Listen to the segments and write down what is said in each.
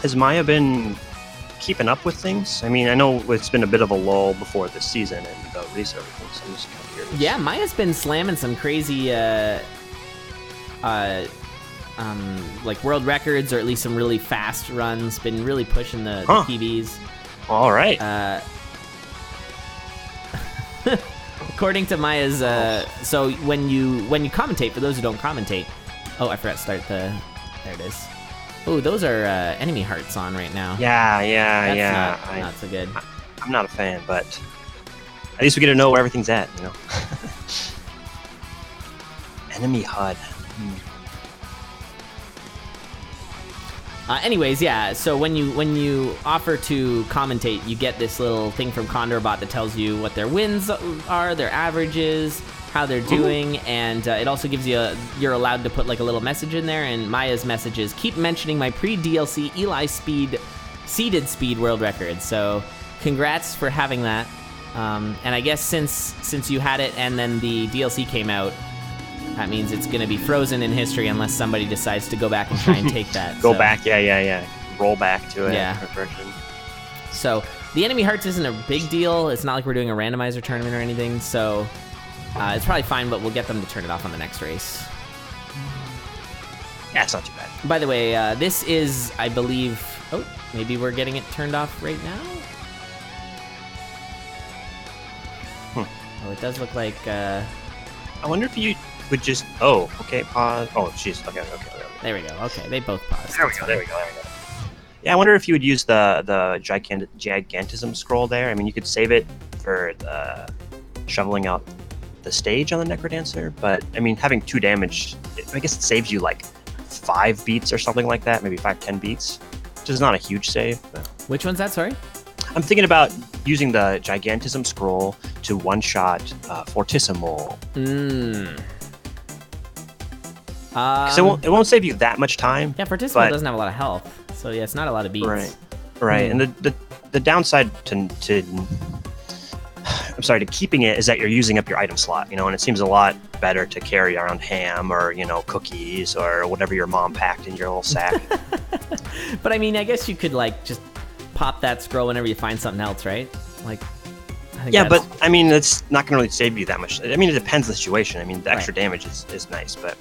has Maya been keeping up with things? I mean, I know it's been a bit of a lull before this season and the release of everything, so I'm just kind of curious. Yeah, Maya's been slamming some crazy, like world records, or at least some really fast runs. Been really pushing the PBs. All right. According to Maya's, so when you commentate, for those who don't commentate, oh, I forgot to start there it is. Oh, those are enemy hearts on right now. Yeah. That's not so good. I'm not a fan, but at least we get to know where everything's at, you know. Enemy HUD. Anyways, yeah, so when you offer to commentate, you get this little thing from Condorbot that tells you what their wins are, their averages, how they're doing, and it also gives you you're allowed to put like a little message in there, and Maya's message is, keep mentioning my pre-DLC Eli seeded speed world record. So congrats for having that. And I guess since you had it and then the DLC came out, that means it's going to be frozen in history unless somebody decides to go back and try and take that. Back, yeah. Roll back to it. Yeah. So the enemy hearts isn't a big deal. It's not like we're doing a randomizer tournament or anything, so it's probably fine, but we'll get them to turn it off on the next race. Yeah, it's not too bad. By the way, this is, I believe... Oh, maybe we're getting it turned off right now? Oh, it does look like... I wonder if you would just... Oh, okay, pause. Oh, jeez. Okay. There we go. Okay, they both paused. There we go. Yeah, I wonder if you would use the gigantism scroll there. I mean, you could save it for the shoveling out the stage on the Necrodancer, but I mean, having 2 damage, I guess it saves you like 5 beats or something like that, maybe 5-10 beats, which is not a huge save. But... Which one's that, sorry? I'm thinking about using the gigantism scroll to one-shot Fortissimo. Because it won't save you that much time. Yeah, Fortissimo doesn't have a lot of health, so yeah, it's not a lot of beats. Right. And the downside to keeping it is that you're using up your item slot, you know, and it seems a lot better to carry around ham or, you know, cookies or whatever your mom packed in your little sack. But I mean, I guess you could like just pop that scroll whenever you find something else, right? Like, I think but I mean, it's not going to really save you that much. I mean, it depends on the situation. I mean, the extra damage is nice, but...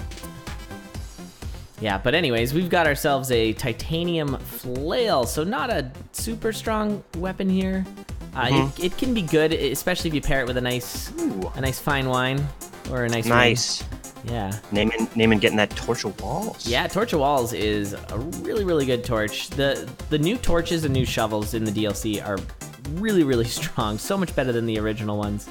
Yeah, but anyways, we've got ourselves a titanium flail, so not a super strong weapon here. It can be good, especially if you pair it with a nice fine wine or a nice ring. Yeah. Naymin getting that Torch of Walls. Yeah, Torch of Walls is a really, really good torch. The new torches and new shovels in the DLC are really, really strong. So much better than the original ones,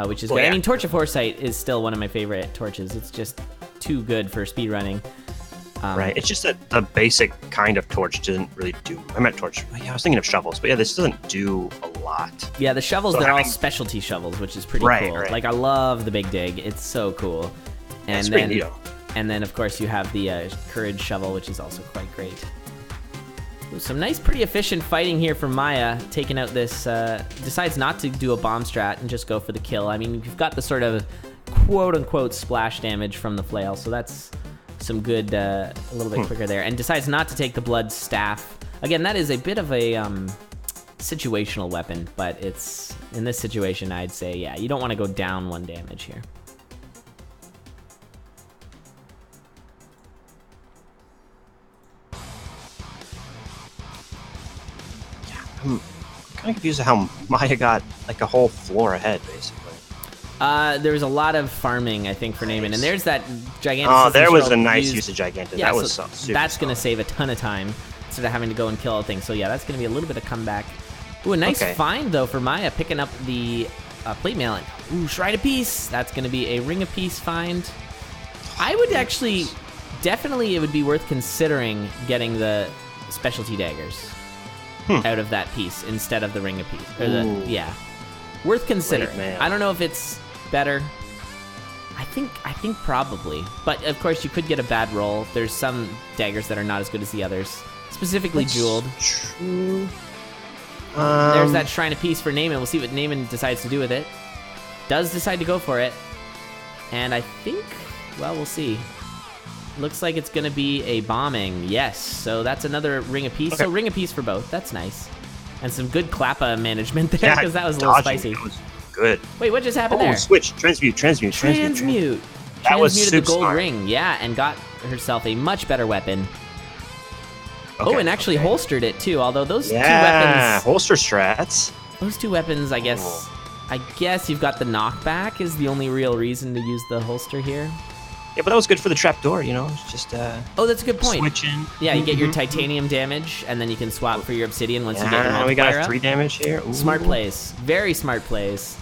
which is good. Yeah. I mean, Torch of Foresight is still one of my favorite torches. It's just too good for speedrunning. Right, it's just that the basic kind of torch doesn't really do... I meant torch. Yeah, I was thinking of shovels, but yeah, this doesn't do a lot. Yeah, the shovels, they're all specialty shovels, which is pretty cool. Right. Like, I love the Big Dig. It's so cool. And then, of course, you have the Courage shovel, which is also quite great. Ooh, some nice, pretty efficient fighting here from Maya, taking out this... decides not to do a bomb strat and just go for the kill. I mean, you've got the sort of quote-unquote splash damage from the flail, so that's... some good, a little bit quicker there, and decides not to take the blood staff. Again, that is a bit of a situational weapon, but it's in this situation, I'd say, yeah, you don't want to go down 1 damage here. Yeah, I'm kind of confused how Maya got like a whole floor ahead, basically. There was a lot of farming, I think, for Naymin, and there's that gigantic. Oh, there was a nice use of gigantic. Yeah, that was super that's going to save a ton of time instead of having to go and kill all things. So yeah, that's going to be a little bit of comeback. Ooh, a nice find though for Maya, picking up the plate mail. Ooh, Shrine of Peace. That's going to be a Ring of Peace find. I would actually, definitely, it would be worth considering getting the specialty daggers out of that piece instead of the Ring of Peace. Or worth considering. I don't know if it's better. I think probably, but of course you could get a bad roll. There's some daggers that are not as good as the others, specifically jeweled. True. There's that Shrine of Peace for Naymin. We'll see what Naymin decides to do with it. Does decide to go for it, and I think, well, we'll see. Looks like it's going to be a bombing. Yes, so that's another ring apiece. Okay. So ring apiece for both. That's nice. And some good Klappa management there, because that was a little spicy. That was good. Wait, what just happened there? Switch. Transmute. That was super the gold smart. ring, yeah, and got herself a much better weapon. And actually holstered it, too, although those two weapons... Yeah, holster strats. Those two weapons, I guess you've got the knockback is the only real reason to use the holster here. Yeah, but that was good for the trapdoor, you know? It's just, oh, that's a good point. Switching. Yeah, you get your titanium damage, and then you can swap for your obsidian once you get your multiplier we got up. 3 damage here. Ooh. Smart plays. Very smart plays.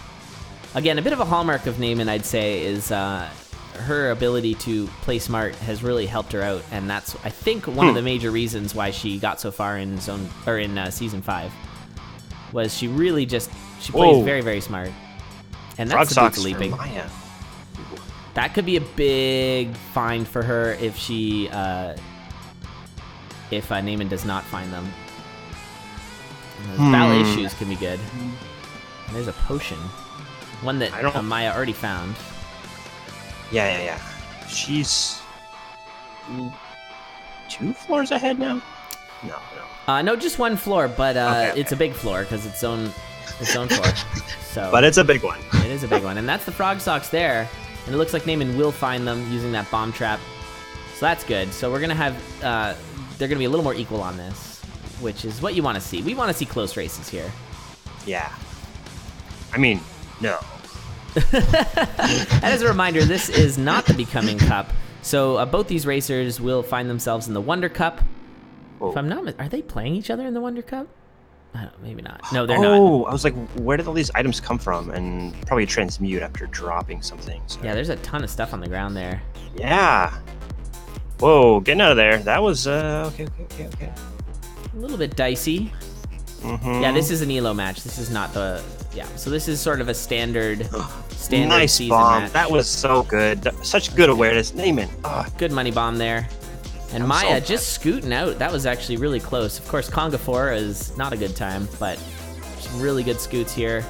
Again, a bit of a hallmark of Naymin, I'd say, is her ability to play smart has really helped her out, and that's, I think, one of the major reasons why she got so far in Season 5. Was she really just... She plays very, very smart. And that's the boots leaping. That could be a big find for her if she, if Naymin does not find them. And those Battle issues can be good. And there's a potion, one that Maya already found. Yeah. She's 2 floors ahead now. No, just 1 floor, but it's a big floor because it's own floor. So, but it's a big one. It is a big one, and that's the frog socks there. And it looks like Naymin will find them using that bomb trap. So that's good. So we're going to have... they're going to be a little more equal on this, which is what you want to see. We want to see close races here. Yeah. I mean, no. And as a reminder, this is not the Becoming Cup. So both these racers will find themselves in the Wonder Cup. Whoa. If I'm not... Are they playing each other in the Wonder Cup? Maybe not. No, they're not. Oh, I was like, where did all these items come from? And probably transmute after dropping something. So. Yeah, there's a ton of stuff on the ground there. Yeah. Whoa, getting out of there. That was, okay. A little bit dicey. Yeah, this is an ELO match. This is not the... Yeah, so this is sort of a standard nice season bomb. match. That was so good. Such good awareness. Naymin. Good money bomb there. And Maya just scooting out. That was actually really close. Of course, Conga 4 is not a good time, but some really good scoots here.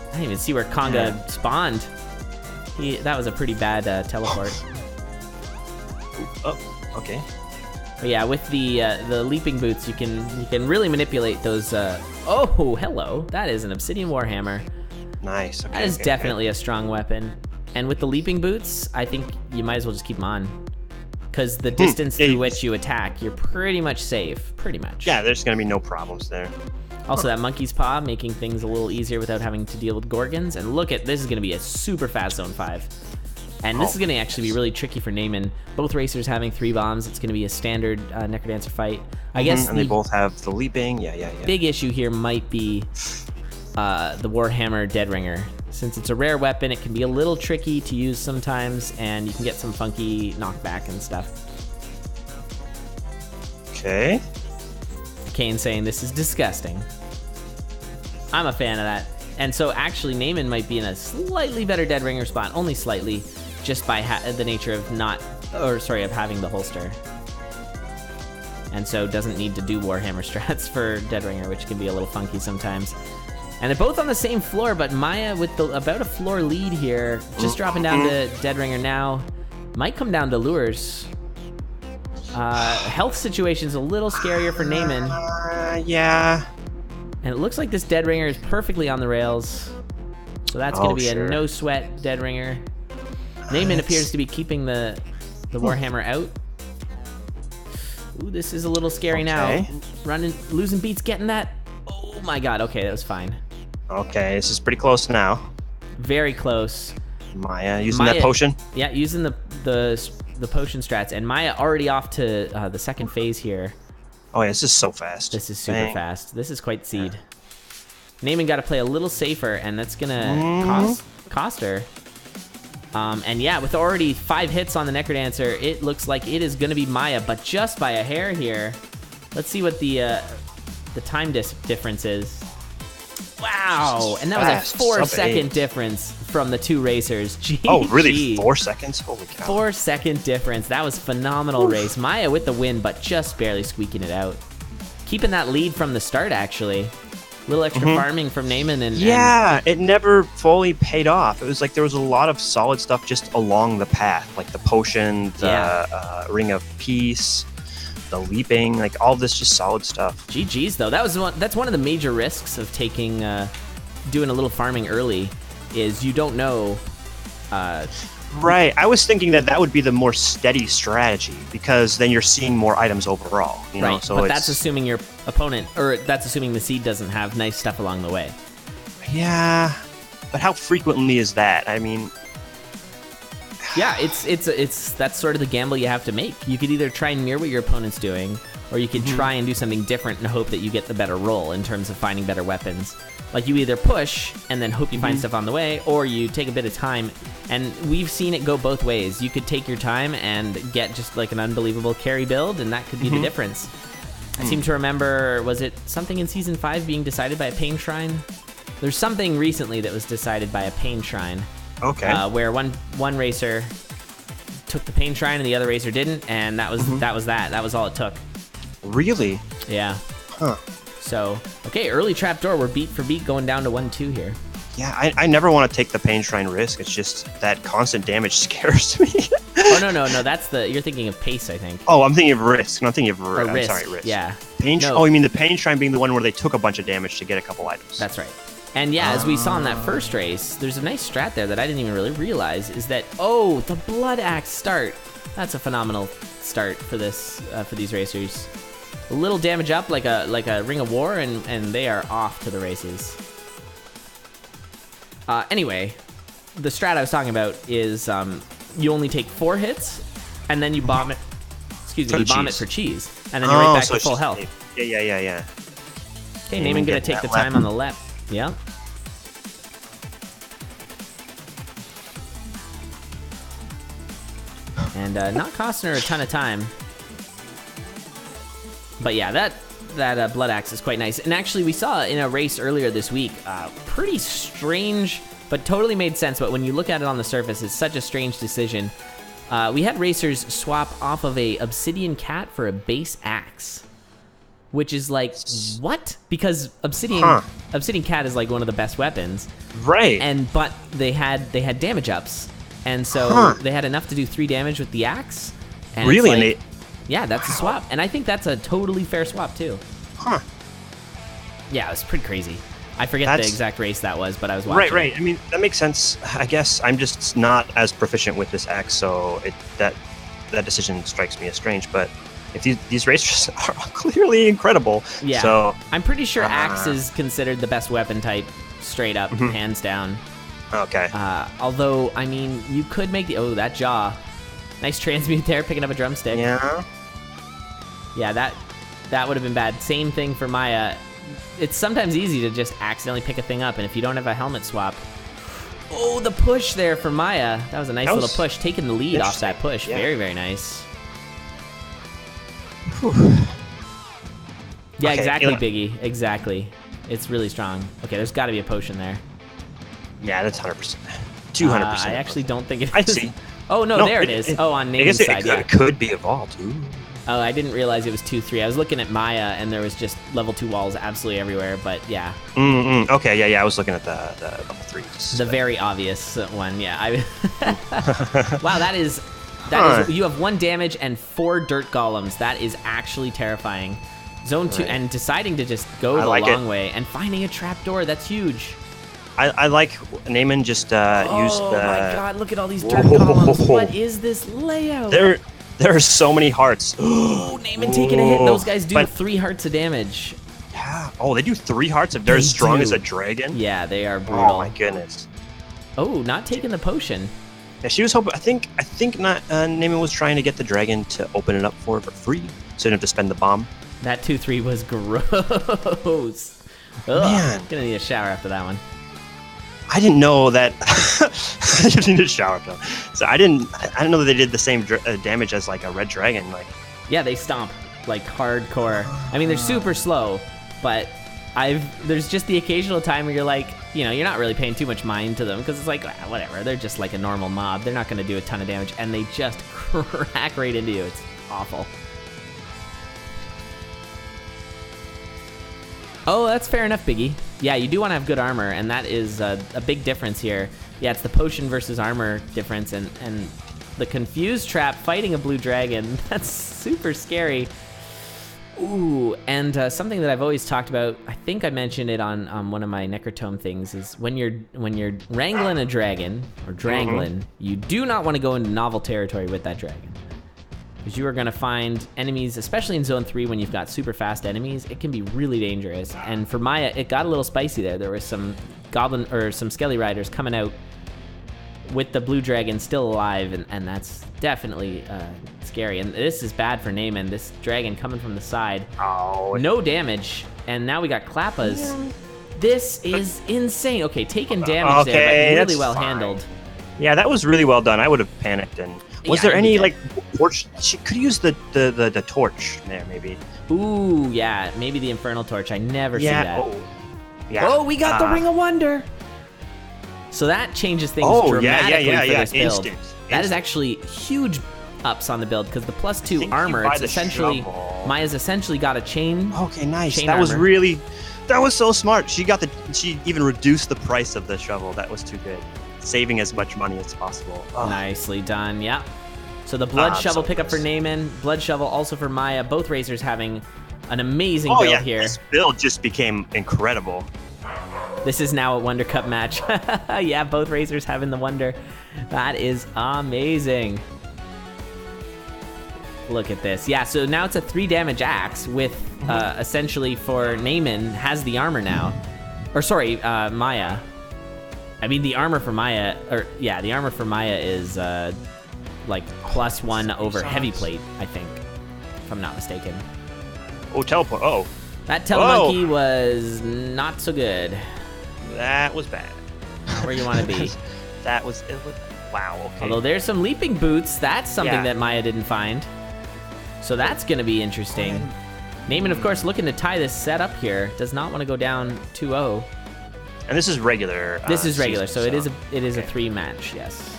I didn't even see where Conga spawned. That was a pretty bad teleport. Oh, okay. But yeah, with the leaping boots, you can really manipulate those. Oh, hello! That is an Obsidian Warhammer. Nice. Okay, that is definitely a strong weapon. And with the leaping boots, I think you might as well just keep them on. Because the distance through which you attack, you're pretty much safe. Pretty much. Yeah, there's going to be no problems there. Also, that monkey's paw, making things a little easier without having to deal with Gorgons. And look at, this is going to be a super fast Zone 5. And this is going to actually be really tricky for Naymin. Both racers having 3 bombs. It's going to be a standard Necrodancer fight. I guess. And they both have the leaping. Yeah. Big issue here might be the Warhammer Dead Ringer. Since it's a rare weapon, it can be a little tricky to use sometimes, and you can get some funky knockback and stuff. Okay. Kane saying this is disgusting. I'm a fan of that. And so actually, Naymin might be in a slightly better Dead Ringer spot, only slightly, just by the nature of having the holster. And so doesn't need to do Warhammer strats for Dead Ringer, which can be a little funky sometimes. And they're both on the same floor, but Maya with about a floor lead here, just dropping down to Dead Ringer now. Might come down to lures. Health situation's a little scarier for Naymin. Yeah. And it looks like this Dead Ringer is perfectly on the rails. So that's going to be a no-sweat Dead Ringer. Naymin appears to be keeping the Warhammer out. Ooh, this is a little scary now. Losing beats, getting that. Oh my god, okay, that was fine. Okay, this is pretty close now. Very close. Maya using that potion? Yeah, using the potion strats. And Maya already off to the second phase here. Oh yeah, this is so fast. This is super fast. This is quite seed. Naymin got to play a little safer, and that's going to cost her. And yeah, with already 5 hits on the Necrodancer, it looks like it is going to be Maya, but just by a hair here. Let's see what the time difference is. Wow, and that was a 4-second difference from the 2 racers. GG. Oh, really? 4 seconds? Holy cow. 4-second difference. That was phenomenal race. Maya with the win, but just barely squeaking it out. Keeping that lead from the start, actually. little extra farming from Naymin, and it never fully paid off. It was like there was a lot of solid stuff just along the path, like the potion, the ring of peace, the leaping, like all this just solid stuff. GG's though. That's one of the major risks of taking doing a little farming early, is you don't know. Right. I was thinking that would be the more steady strategy, because then you're seeing more items overall. You know? Right. So but that's assuming your opponent, or that's assuming the seed doesn't have nice stuff along the way. Yeah, but how frequently is that? I mean, yeah, it's that's sort of the gamble you have to make. You could either try and mirror what your opponent's doing, or you could try and do something different and hope that you get the better roll in terms of finding better weapons. Like, you either push and then hope you find stuff on the way, or you take a bit of time. And we've seen it go both ways. You could take your time and get just like an unbelievable carry build, and that could be the difference. I seem to remember, was it something in Season 5 being decided by a Pain Shrine? There's something recently that was decided by a Pain Shrine. Okay. Where one racer took the Pain Shrine and the other racer didn't, and that was that. That was all it took. Really? Yeah. Huh. So, okay, early trapdoor. We're beat for beat going down to 1-2 here. Yeah, I never want to take the Pain Shrine risk. It's just that constant damage scares me. Oh, no. That's you're thinking of pace, I think. Oh, I'm thinking of risk. I'm thinking of risk. I'm sorry, risk. Yeah. Oh, you mean the Pain Shrine being the one where they took a bunch of damage to get a couple items. That's right. And yeah, as we saw in that first race, there's a nice strat there that I didn't even really realize, is that, the Blood Axe start. That's a phenomenal start for this for these racers. A little damage up, like a Ring of War, and they are off to the races. Anyway, the strat I was talking about is you only take 4 hits, and then you bomb it. Excuse me, you bomb it for cheese, and then you're right back to full health. Yeah. Okay, Naymin gonna take the time on the left. Yeah. And not costing her a ton of time. But yeah, that Blood Axe is quite nice. And actually, we saw in a race earlier this week, pretty strange, but totally made sense. But when you look at it on the surface, it's such a strange decision. We had racers swap off of a Obsidian Cat for a base axe. Which is like, what? Because Obsidian Cat is like one of the best weapons. Right. But they had damage ups. And so they had enough to do 3 damage with the axe. And really? Yeah, that's a swap. And I think that's a totally fair swap, too. Yeah, it was pretty crazy. I forget the exact race that was, but I was watching. Right. I mean, that makes sense. I guess I'm just not as proficient with this axe, so that decision strikes me as strange. But if these racers are clearly incredible. Yeah. So I'm pretty sure axe is considered the best weapon type, straight up, hands down. Okay. Although, I mean, you could make that jaw. Nice transmute there, picking up a drumstick. Yeah. Yeah, that would have been bad. Same thing for Maya. It's sometimes easy to just accidentally pick a thing up, and if you don't have a helmet swap... Oh, the push there for Maya. That was a nice little push. Taking the lead off that push. Yeah. Very, very nice. Whew. Yeah, exactly, Biggie. Exactly. It's really strong. Okay, there's got to be a potion there. Yeah, that's 100%. 200%. I actually don't think it is. I see. Oh, no, there it is. On Naymin's side, it could be evolved. Ooh. Oh, I didn't realize it was 2-3. I was looking at Maya, and there was just level 2 walls absolutely everywhere, but yeah. Okay, yeah, I was looking at the level 3. The very obvious one, yeah. Wow, that is... You have 1 damage and 4 dirt golems. That is actually terrifying. Zone 2, and deciding to just go the long way, and finding a trapdoor, that's huge. I like Naymin just used the... Oh my god, look at all these dirt columns. What is this layout? There are so many hearts. Oh, Naymin taking a hit. Those guys do 3 hearts of damage. Yeah. Oh, they do 3 hearts if they're as strong as a dragon? Yeah, they are brutal. Oh my goodness. Oh, not taking the potion. Yeah, she was hoping... I think not. Naymin was trying to get the dragon to open it up for free, so you didn't have to spend the bomb. That 2-3 was gross. Man. Gonna need a shower after that one. I didn't know that. I just need a shower though. So I didn't know that they did the same damage as like a red dragon. Like, yeah, they stomp like hardcore. I mean, they're super slow, but there's just the occasional time where you're like, you're not really paying too much mind to them because it's like, whatever. They're just like a normal mob. They're not going to do a ton of damage, and they just crack right into you. It's awful. Oh, that's fair enough, Biggie. Yeah, you do want to have good armor, and that is a big difference here. Yeah, it's the potion versus armor difference, and the confused trap fighting a blue dragon. That's super scary. Ooh, and something that I've always talked about, I think I mentioned it on one of my Necrotome things, is when you're wrangling a dragon, or drangling, you do not want to go into novel territory with that dragon. Because you are going to find enemies, especially in Zone 3 when you've got super fast enemies, it can be really dangerous. And for Maya, it got a little spicy there. There was some goblin, or some skelly riders coming out with the blue dragon still alive, and that's definitely scary. And this is bad for Naymin. This dragon coming from the side. Oh. No damage, and now we got Klappas. Yeah. This is insane. Okay, taking damage there, but really well handled. Yeah, that was really well done. I would have panicked. And was there any like torch? She could use the torch there, maybe. Ooh, yeah, maybe the Infernal Torch. I never see that. Oh, yeah. Oh, we got the Ring of Wonder. So that changes things dramatically for this build. That is actually huge ups on the build because the +2 armor. It's essentially Maya's essentially got a chain. Okay, nice. Chain that armor. Was really, that was so smart. She even reduced the price of the shovel. That was too good. Saving as much money as possible. Oh. Nicely done. Yep. So the blood shovel pickup for Naymin, blood shovel also for Maya. Both racers having an amazing build here. This build just became incredible. This is now a Wonder Cup match. Yeah, both racers having the Wonder. That is amazing. Look at this. Yeah, so now it's a 3 damage axe with essentially for Naymin has the armor now. Or sorry, Maya. I mean the armor for Maya, the armor for Maya is like +1 over heavy plate, I think, if I'm not mistaken. Oh, teleport. Oh. That telemonkey was not so good. That was bad. Not where you want to be. It was wow, okay. Although there's some leaping boots. That's something that Maya didn't find. So that's going to be interesting. Naymin, of course, looking to tie this set up here. Does not want to go down 2-0. And this is regular. This is regular, so it is a 3 match, yes.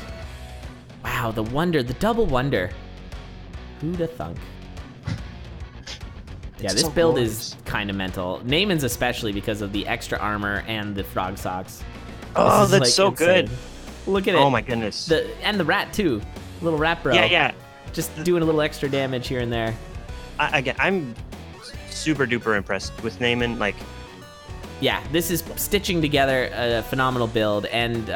Wow, the Wonder, the double Wonder. Who'da thunk? Yeah, this build is kind of mental. Naymin's especially because of the extra armor and the frog socks. Oh, that's like so insane. Good. Look at it. Oh my goodness. And the rat too. Little rat bro. Yeah. Just doing a little extra damage here and there. Again, I'm super duper impressed with Naymin. Like, yeah, this is stitching together a phenomenal build, and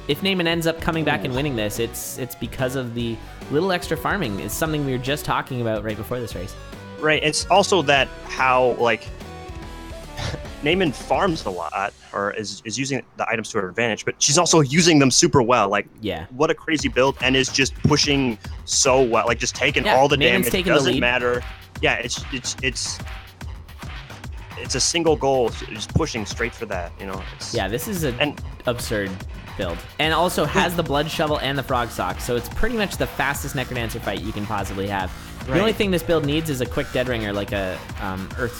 if Naymin ends up coming back and winning this, it's because of the little extra farming. It's something we were just talking about right before this race. Right. It's also that how like Naymin farms a lot, or is using the items to her advantage, but she's also using them super well. Like, yeah, what a crazy build, and is just pushing so well. Like, just taking all the damage. Doesn't matter. Yeah, it's a single goal, just pushing straight for that. You know. Yeah, this is an absurd build, and also has the blood shovel and the frog sock, so it's pretty much the fastest Necrodancer fight you can possibly have. Right. The only thing this build needs is a quick dead ringer, like a earthquake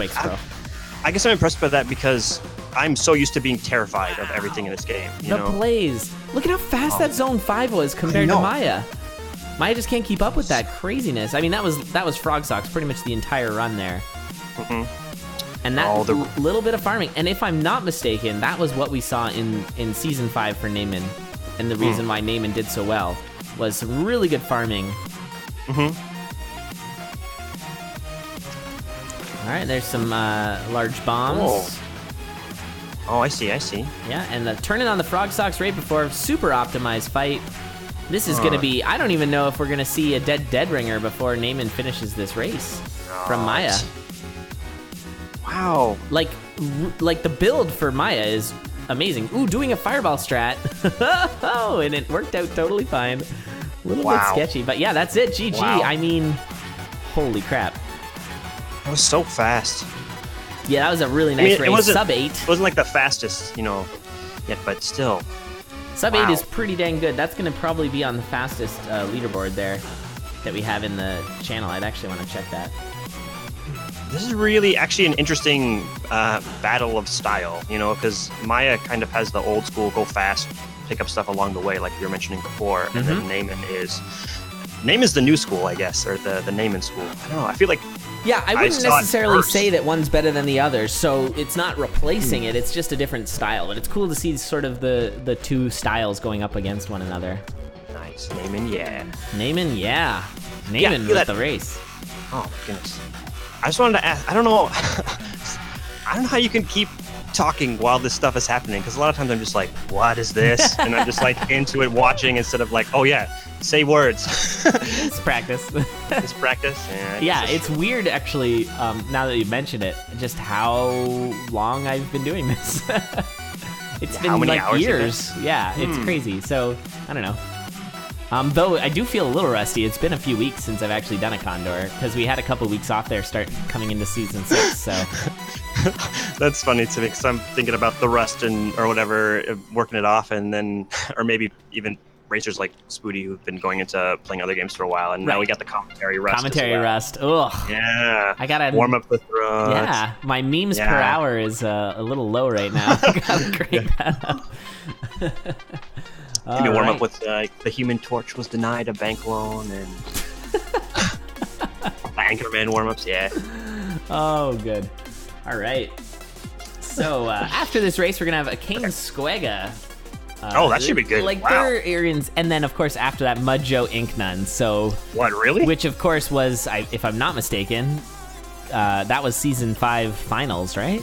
scroll. I guess I'm impressed by that because I'm so used to being terrified of everything in this game. You know? Blaze! Look at how fast that Zone 5 was compared to Maya. Maya just can't keep up with that craziness. I mean, that was frog socks pretty much the entire run there. And that little bit of farming, and if I'm not mistaken, that was what we saw in Season 5 for Naymin, and the reason why Naymin did so well was some really good farming. All right, there's some large bombs. Oh, I see. Yeah, and turning on the frog socks right before super optimized fight. This is going to be, I don't even know if we're going to see a dead ringer before Naymin finishes this race from Maya. Wow. Like the build for Maya is amazing. Ooh, doing a fireball strat. Oh, and it worked out totally fine. A little bit sketchy, but yeah, that's it. GG. Wow. I mean, holy crap. That was so fast. Yeah, that was a really nice race. Sub 8. It wasn't like the fastest, yet, but still. Sub 8 is pretty dang good. That's going to probably be on the fastest leaderboard there that we have in the channel. I'd actually want to check that. This is really actually an interesting battle of style, because Maya kind of has the old school go fast, pick up stuff along the way, like you were mentioning before, and then Naymin is Name is the new school, I guess, or the Naymin school. I don't know. I feel like. Yeah, I wouldn't necessarily say that one's better than the other, so it's not replacing it. It's just a different style, but it's cool to see sort of the two styles going up against one another. Nice, Naymin, yeah. Naymin, yeah. Naymin with the race. Oh my goodness. I just wanted to ask. I don't know. I don't know how you can keep talking while this stuff is happening, because a lot of times I'm just like, what is this? And I'm just like into it watching instead of like, oh yeah, say words. It's practice. It's practice. Yeah, it's weird actually, now that you mention it, just how long I've been doing this. It's been like years. Yeah, it's crazy. So, I don't know. Though I do feel a little rusty. It's been a few weeks since I've actually done a Condor, because we had a couple weeks off there coming into season 6, so. That's funny to me, because I'm thinking about the rust or whatever, working it off, and then, or maybe even racers like Spoody who've been going into playing other games for a while, and now we got the commentary rust. Commentary rust. Ugh. Yeah. I gotta warm up with rust. Yeah. My memes per hour is a little low right now. I gotta crank that up. Maybe warm up with the Human Torch was denied a bank loan and Anchorman warm-ups, yeah. Oh, good. All right. So after this race, we're gonna have a King Squega. That should be good. Like their Arians, and then of course after that Mud Joe Inknun. So what, really? Which of course was, if I'm not mistaken, that was season 5 finals, right?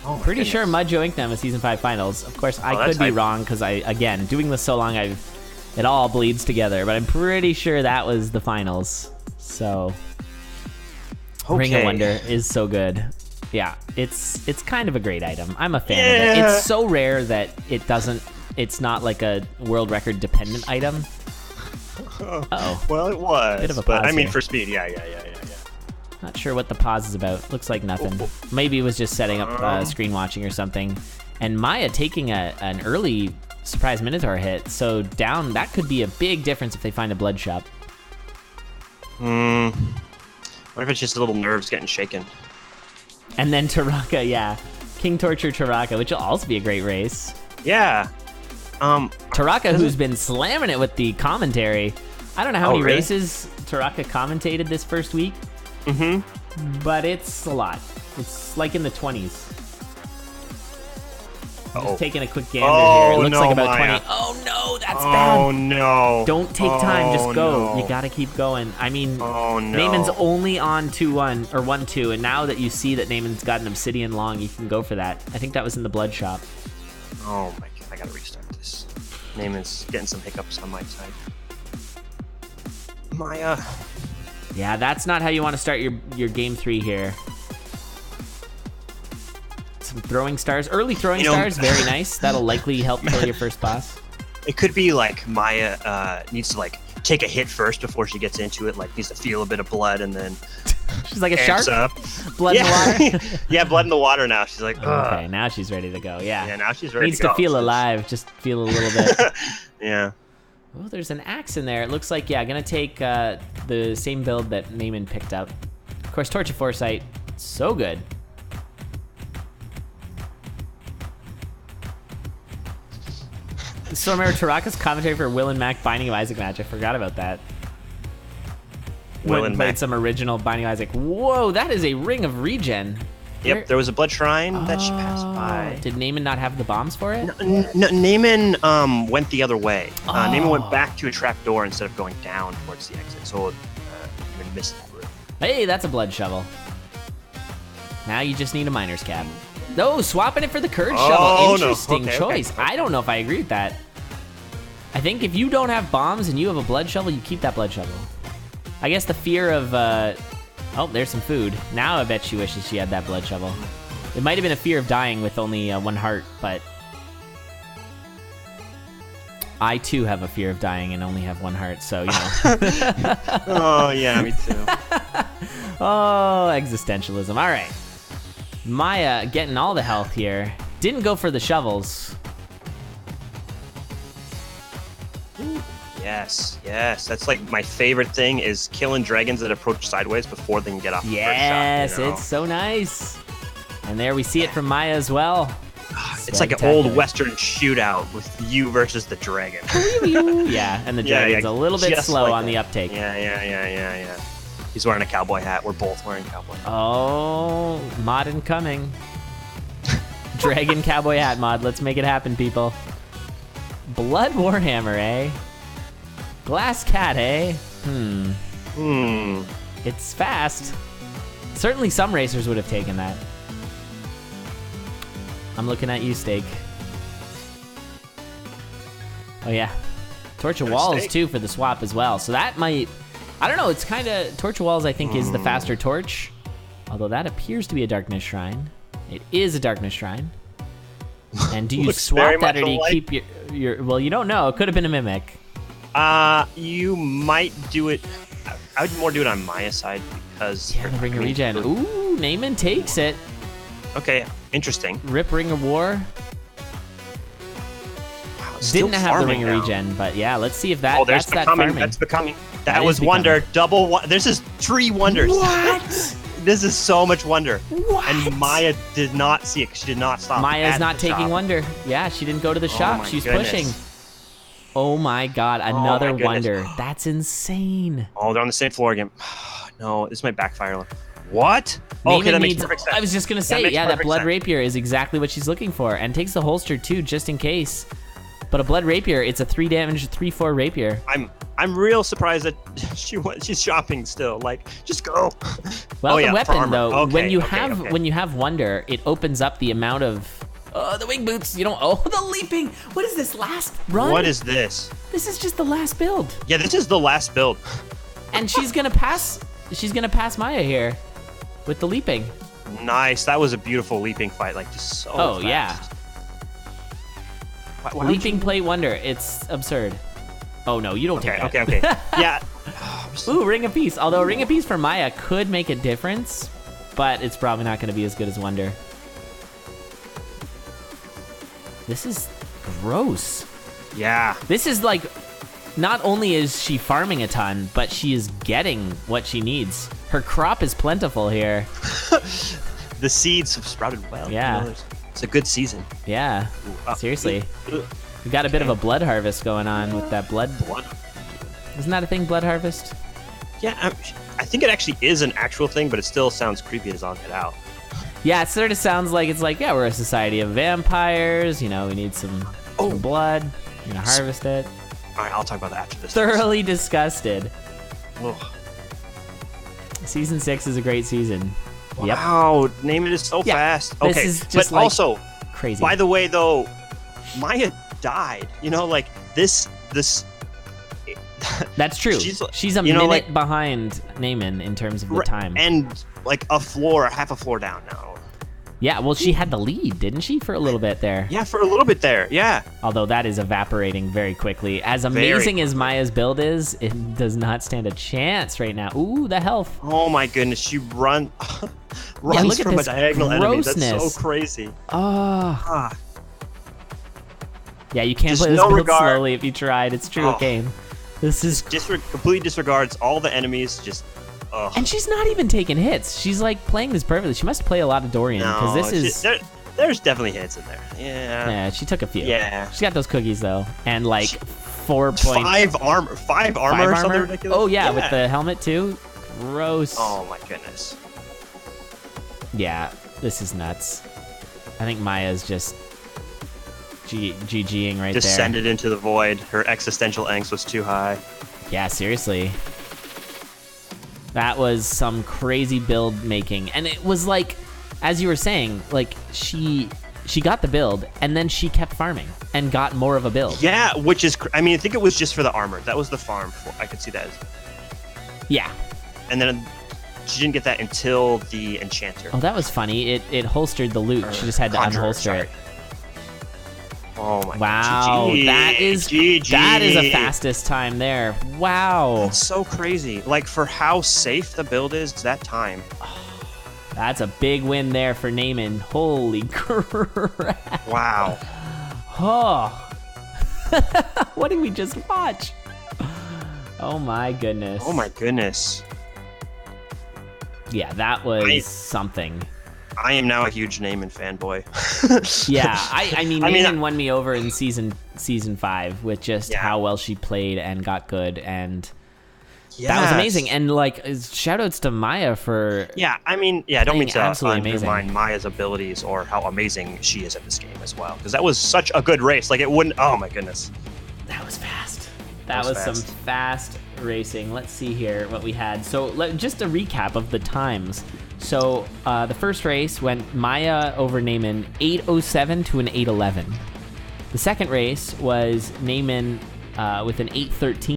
Oh, pretty sure Mud Joe Inknun was season 5 finals. Of course, I could be wrong because again, doing this so long, it all bleeds together. But I'm pretty sure that was the finals. So Ring of Wonder is so good. Yeah, it's kind of a great item. I'm a fan of it. It's so rare that it's not like a world record dependent item. Uh-oh. Well, it was. Bit of a but pause I mean, here. for speed, yeah. Not sure what the pause is about. Looks like nothing. Maybe it was just setting up screen watching or something. And Maya taking an early surprise Minotaur hit, so down, that could be a big difference if they find a blood shop. What if it's just a little nerves getting shaken? And then Taraka, yeah. King Torture Taraka, which will also be a great race. Yeah. Taraka, who's been slamming it with the commentary. I don't know how many races Taraka commentated this first week. But it's a lot. It's like in the 20s. Just taking a quick gander here. It looks like about Maya. 20. Oh no, that's bad. Oh no. Don't take time, just go. No. You gotta keep going. I mean, no. Naymin's only on 2-1 or 1-2, and now that you see that Naymin's got an obsidian long, you can go for that. I think that was in the blood shop. Oh my god, I gotta restart this. Naymin's getting some hiccups on my side. Maya. Yeah, that's not how you want to start your game 3 here. Some throwing stars, early throwing stars, very nice. That'll likely help kill your first boss. It could be like Maya needs to like take a hit first before she gets into it. Like needs to feel a bit of blood and then she's like a shark. Up. Blood in the water. Yeah, blood in the water now. She's like, ugh. Okay, now she's ready to go. Yeah. Yeah, now she's ready. Needs to feel alive. Just feel a little bit. Yeah. Oh, there's an axe in there. It looks like, yeah, gonna take the same build that Naymin picked up. Of course, Torch of Foresight, so good. So remember Taraka's commentary for Will and Mac Binding of Isaac match. I forgot about that. Will and played Mac. some original Binding of Isaac. Whoa, that is a ring of regen. Yep, there was a blood shrine that she passed by. Did Naymin not have the bombs for it? No, Naymin went the other way. Naymin went back to a trap door instead of going down towards the exit, so Naymin missed that route. Hey, that's a blood shovel. Now you just need a miner's cap. No, swapping it for the Courage shovel. Interesting choice. Okay. I don't know if I agree with that. I think if you don't have bombs and you have a blood shovel, you keep that blood shovel. I guess the fear of... oh, there's some food. Now I bet she wishes she had that blood shovel. It might have been a fear of dying with only 1 heart, but... I, too, have a fear of dying and only have 1 heart, so, you know. Oh, yeah, me too. Oh, existentialism. All right. Maya getting all the health here. Didn't go for the shovels. Yes. That's like my favorite thing is killing dragons that approach sideways before they can get off the first shot. Yes, it's so nice. And there we see it from Maya as well. It's like an old Western shootout with you versus the dragon. Yeah, and the dragon's a little bit slow on the uptake. Yeah. He's wearing a cowboy hat. We're both wearing cowboy hats. Oh, mod incoming. Dragon cowboy hat mod. Let's make it happen, people. Blood Warhammer, eh? Glass cat, eh? It's fast. Certainly some racers would have taken that. I'm looking at you, Steak. Oh, yeah. Torch of Walls, too, for the swap as well. So that might... I don't know. It's kind of... Torch of Walls, I think, is the faster torch. Although that appears to be a Darkness Shrine. It is a Darkness Shrine. And do you swap that, or do you keep your... Well, you don't know. It could have been a Mimic. You might do it... I would more do it on Maya's side because... Yeah, the Ring of Regen. Ooh, Naymin takes it. Okay, interesting. Rip Ring of War. Wow, didn't have the Ring of Regen, but yeah, let's see if that. Oh, that's that farming. That's becoming. That was wonder. Double one. This is 3 wonders. What? This is so much wonder. What? And Maya did not see it. She did not stop. Maya's not taking wonder. Yeah, she didn't go to the shop. She's pushing. Oh my god, another wonder. That's insane. Oh, they're on the same floor again. No, this might backfire. What? Oh, okay, that makes perfect sense. I was just gonna say, that Blood Rapier is exactly what she's looking for, and takes the holster too, just in case. But a Blood Rapier, it's a 3 damage, 3/4 rapier. I'm real surprised that she's shopping still. Like, just go. Well, the weapon though, when you have wonder, it opens up the amount of the wing boots. You don't. Oh, the leaping. What is this last run? What is this? This is just the last build. Yeah, this is the last build. And she's gonna pass. She's gonna pass Maya here. With the leaping. Nice. That was a beautiful leaping fight. Like, just so fast. Yeah. Why leaping plate wonder. It's absurd. Oh, no. You don't take that. Okay. Yeah. Ooh, Ring of Peace. Although Ring of Peace for Maya could make a difference, but it's probably not going to be as good as Wonder. This is gross. Yeah. This is like... Not only is she farming a ton, but she is getting what she needs. Her crop is plentiful here. The seeds have sprouted well. Yeah. You know, it's a good season. Yeah. Seriously. We got a bit of a blood harvest going on with that blood. Isn't that a thing, blood harvest? Yeah, I think it actually is an actual thing, but it still sounds creepy as all get out. Yeah, it sort of sounds like it's like, yeah, we're a society of vampires. You know, we need some blood. You're going to harvest it. All right, I'll talk about that after this. Thoroughly disgusted. Ugh. Season 6 is a great season. Wow, Naymin is so fast. This is just but also crazy. By the way, though, Maya died. You know, like this. That's true. She's a minute behind Naymin in terms of the time, and like half a floor down now. Yeah, well, she had the lead, didn't she, for a little bit there? Yeah, for a little bit there, yeah. Although that is evaporating very quickly. As amazing as Maya's build is, it does not stand a chance right now. Ooh, the health. Oh my goodness, she runs from a diagonal enemy. That's so crazy. Oh. Yeah, you can't play this build slowly if you tried. It's true game. This is... completely disregards all the enemies, just... And she's not even taking hits. She's like playing this perfectly. She must play a lot of Dorian because this is. There's definitely hits in there. Yeah. Yeah, she took a few. Yeah. She got those cookies though, and like 5 armor or something ridiculous. Oh yeah, with the helmet too. Gross. Oh my goodness. Yeah, this is nuts. I think Maya's just GGing right there. Descended into the void. Her existential angst was too high. Yeah, seriously. That was some crazy build making. And it was like, as you were saying, like she got the build and then she kept farming and got more of a build. Yeah, which is, I mean, I think it was just for the armor. That was the farm. I could see that. Yeah. And then she didn't get that until the enchanter. Oh, that was funny. It holstered the loot. She just had to unholster it. Oh my wow, GG. that is a fastest time there. Wow. That's so crazy. Like for how safe the build is, that time. That's a big win there for Naymin. Holy crap. Wow. Oh. What did we just watch? Oh my goodness. Oh my goodness. Yeah, that was something. I am now a huge Naymin fanboy. Yeah, I mean, Naymin won me over in season 5 with just how well she played and got good, and that was amazing. And like, shoutouts to Maya for I don't mean to undermine Maya's abilities or how amazing she is at this game as well, because that was such a good race. Like, it wouldn't. Oh my goodness, that was fast. That was some fast racing. Let's see here what we had. So just a recap of the times. So the first race went Maya over Naymin 8:07 to an 8:11. The second race was Naymin with an 8:13.